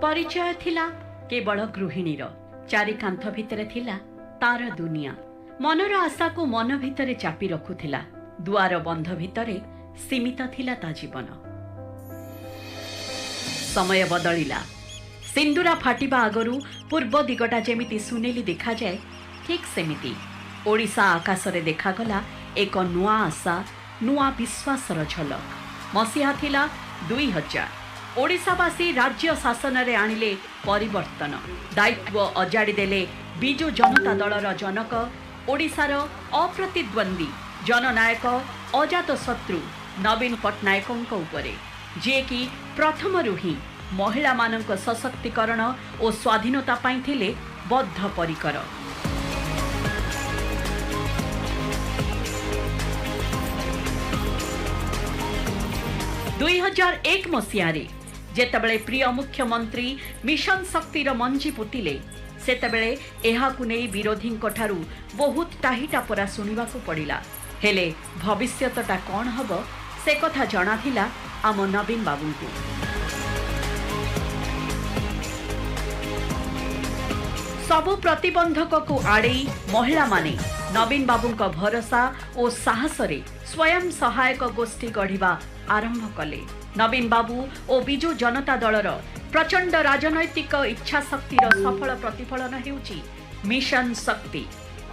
परिचय थिला केवल गृहिणीर चारि कांथ भितरे थिला तार दुनिया मनर आशा को मन भितरे चापी रखुथिला दुआर बंध भितरे सीमित थिला ता जीवन। समय बदलिला सिंदूरा फाटिबा आगरू पूर्व दिगटा जेमिति सुनेली देखा जाए ठीक सेमिति ओडिशा आकाशरे देखागला एक नुआ आशा नुआ विश्वासर झलक। मसीहा थिला 2000 ओडिशावासी राज्य शासन रे आनिले परिवर्तन दायित्व अजाड़ी देले बिजु जनता दलर जनक ओडिशार अप्रतिद्वंदी जननायक अजात शत्रु नवीन पट्टनायकों उपरे जे कि प्रथमरु ही महिला मानक सशक्तिकरण और स्वाधीनता पाई थिले बद्धपरिकर। दुई 2001 मसीहारे जेतेबेले प्रिय मुख्यमंत्री मिशन शक्तिर मंजी पुतिले सेतेबेले एहाकु नै विरोधींक ठारू बहुत टाहिटापरा सुनिबाकु पड़िला। हेले भविष्यतटा कौन हब से कथा जଣା थिला आम नवीन बाबूंकु। सबु प्रतिबंधक को आड़े महिला माने नवीन बाबूंक भरोसा और साहस रे स्वयं सहायक गोष्ठी गढ़िबा आरंभ कले। नवीन बाबू और बिजु जनता दलर प्रचंड राजनैतिक इच्छा शक्तिर सफल प्रतिफलन हेउची मिशन शक्ति।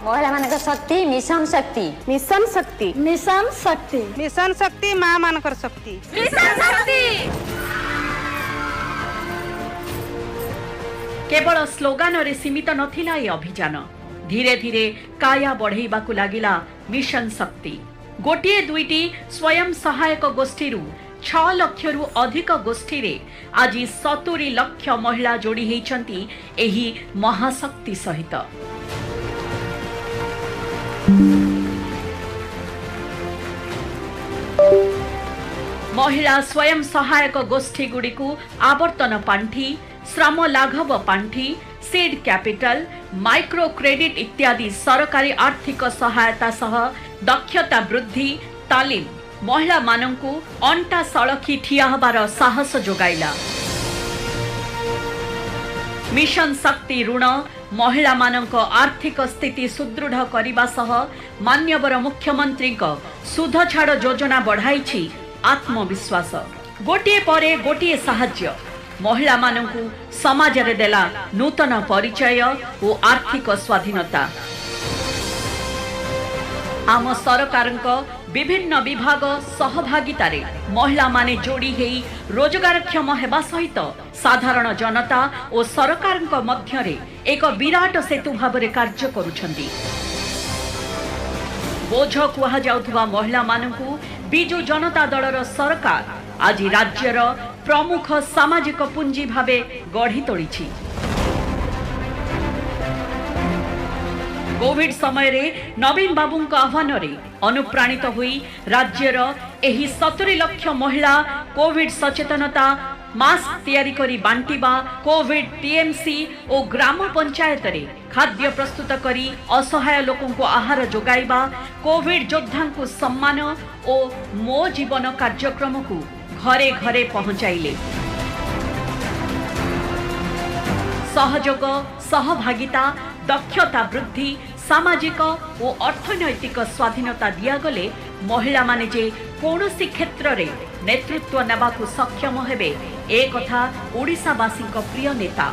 महिला मानक शक्ति मिशन शक्ति मिशन शक्ति मिशन शक्ति मिशन शक्ति मां मानकर शक्ति मिशन शक्ति। केवल स्लोगान रे सीमित नथिला ए अभियान धीरे धीरे काया बढ़ेबाकु लागिला मिशन शक्ति। गोटिए दुईटी स्वयं सहायक गोष्ठी 6 लाख रु अधिक गोष्ठी रे आज 70 लाख महिला जोड़ी हेइचंती एही महाशक्ति सहित। महिला स्वयं सहायक गोष्ठी गुड़ी को आवर्तन पांठी श्रम लाघव पांठी सीड कैपिटल माइक्रो क्रेडिट इत्यादि सरकारी आर्थिक सहायता सह दक्षता वृद्धि तालीम महिला मानंकु अंटा सड़खी ठिया हबार साहस जोगाइला। मिशन शक्ति ऋण महिला मानंक आर्थिक स्थिति सुदृढ़ करबा सह मान्यवर मुख्यमंत्री सुध छाड़ योजना बढ़ाई आत्मविश्वास। गोटे परे गोटे साहाय्य महिला मानंकु समाज रे देला नूतन परिचय और आर्थिक स्वाधीनता। आम सरकारक विभिन्न विभाग सहभागितारे महिला माने जोड़ी हेई रोजगारक्षम हेबा सहित साधारण जनता और सरकारक मध्यरे एक विराट सेतु भावरे कार्य करुछंती। बोझ कुहा जाउथबा महिला मानंकु बिजु जनता दलर सरकार आज राज्यर प्रमुख सामाजिक पुंजी भावे गढ़ी तोड़िछि। कोविड समय रे नवीन बाबूंक आह्वान रे अनुप्राणित हुई राज्यर एही 70 लाख महिला कोविड सचेतनता मास्क तैयारी करी बांटिबा कोविड टीएमसी और ग्राम पंचायत रे खाद्य प्रस्तुत करी असहाय लोकों को आहार जोगाइबा कोविड योद्धा को सम्मान और मो जीवन कार्यक्रम को घरे घरे पहुंचाइले। सहयोग सहभागिता दक्षता वृद्धि सामाजिक और अर्थनैतिक स्वाधीनता दियागले महिला माने जे कौनसी क्षेत्र रे नेतृत्व नेबाकु सक्षम हेबे ए कथा ओडिशावासी प्रिय नेता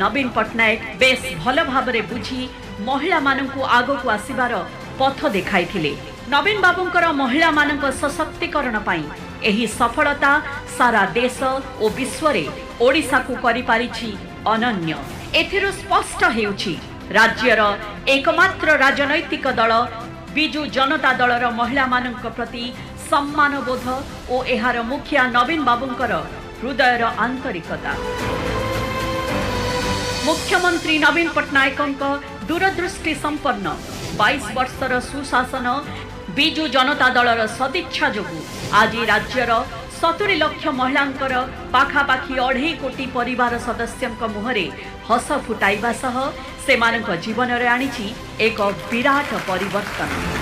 नवीन पट्टनायक बेस भल भावरे बुझी महिला मानंकु आगो को आसीबार पथ देखाइथिले। नवीन बाबूंकर महिला मानक सशक्तिकरण पाई एही सफलता सारा देश और विश्व रे ओडिशा को करि पारिछि अनन्य। एथिरो स्पष्ट हेउछि राज्यर एकमात्र राजनैतिक दल बिजु जनता दलर महिला मानक प्रति सम्मान बोध और एहार मुखिया नवीन बाबूंकर हृदयर आंतरिकता। मुख्यमंत्री नवीन पट्टनायक दूरदृष्टि संपन्न 22 वर्षर सुशासन बिजु जनता दलर सदिच्छा जोगु आज राज्यर 70 लाख महिलांकर पाखापाखि 2.5 कोटी परिवार सदस्यंक मुहरे हस फुटाइबा सह सेमानक जीवन रे आनिछि एक विराट परिवर्तन।